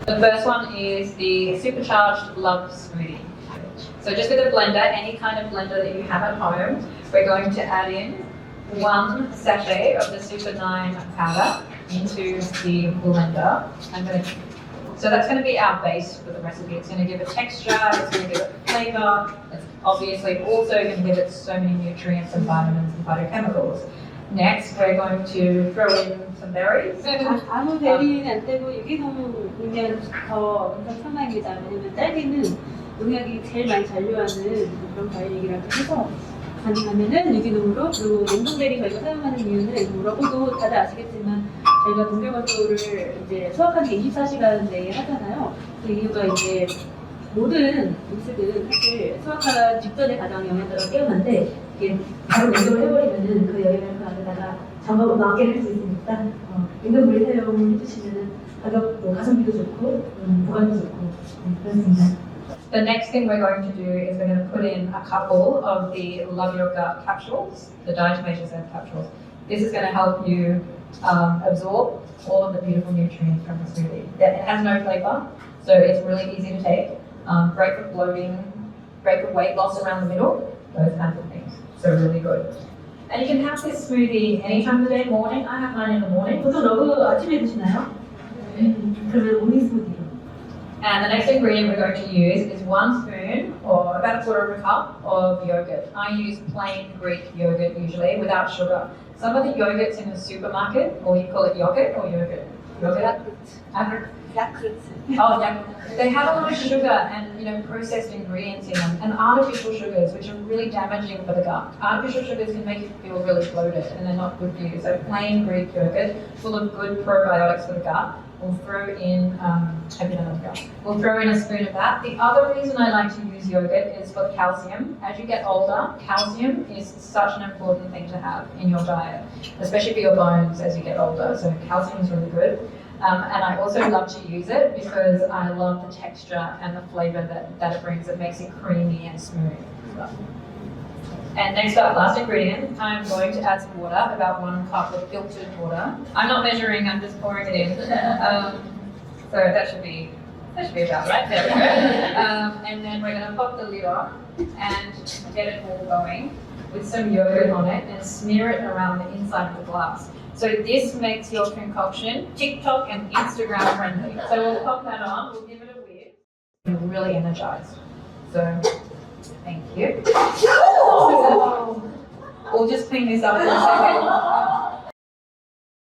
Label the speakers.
Speaker 1: The first one is the supercharged L.O.V.E smoothie. So just with a blender, any kind of blender that you have at home, we're going to add in 1 sachet of the Super 9 powder into the blender. So that's going to be our base for the recipe. It's going to give it texture, it's going to give it flavor, it's obviously also going to give it so many nutrients and vitamins and phytochemicals. Next, we're going to throw in some berries.
Speaker 2: 아무 베리는 안 떼고 유기농이면 더 엄청 상당입니다. 왜냐면 딸기는 농약이 제일 많이 잔류하는 그런 과일이기라고 해서 가능하면은 유기농으로. 그리고 냉동베리 저희가 사용하는 이유는 뭐라고도 다들 아시겠지만 저희가 동결건조를 이제 수확하는 게 24시간 내에 하잖아요. 그 이유가 이제 모든 음식은 사실 수확하기 직전에 가장 영양가가 뛰어난데 이게 바로 냉동을 해버리면은 그 영양을 그 안에다가 장갑으로 나게 할 수 있으니까 냉동물 사용을 해주시면은 가격도 가성비도 좋고 보관도 좋고 그렇습니다.
Speaker 1: The next thing we're going to do is we're going to put in a couple of the Love Your Gut capsules, the diatomaceous earth capsules. This is going to help you absorb all of the beautiful nutrients from the smoothie. It has no flavor, so it's really easy to take. Great for bloating, great for weight loss around the middle, those kinds of things. So really good. And you can have this smoothie any time of the day, morning. I have mine in the morning.
Speaker 2: 보통 러브 아침에 드시나요? 그러면 모닝 스무디로.
Speaker 1: And the next ingredient we're going to use is 1 spoon or about 1/4 of a cup of yogurt. I use plain Greek yogurt usually without sugar. Some of the yogurts in the supermarket, or you call it yogurt or yogurt? Yogurt?
Speaker 2: 야크르트.
Speaker 1: Oh, yeah. They have a lot of sugar and processed ingredients in them, and artificial sugars, which are really damaging for the gut. Artificial sugars can make you feel really bloated, and they're not good for you. So plain Greek yogurt, full of good probiotics for the gut. We'll throw in We'll throw in a spoon of that. The other reason I like to use yogurt is for calcium. As you get older, calcium is such an important thing to have in your diet, especially for your bones as you get older. So calcium is really good. And I also love to use it because I love the texture and the flavor that it brings. It makes it creamy and smooth. And next up, last ingredient, I'm going to add some water, about 1 cup of filtered water. I'm not measuring, I'm just pouring it in. So that should be about right. There we go. And then we're going to pop the lid on and get it all going with some yogurt on it and smear it around the inside of the glass. So this makes your concoction TikTok and Instagram friendly. So we'll pop that on, we'll give it a whiz. You're really energized. So thank you. We'll just clean this up for a second.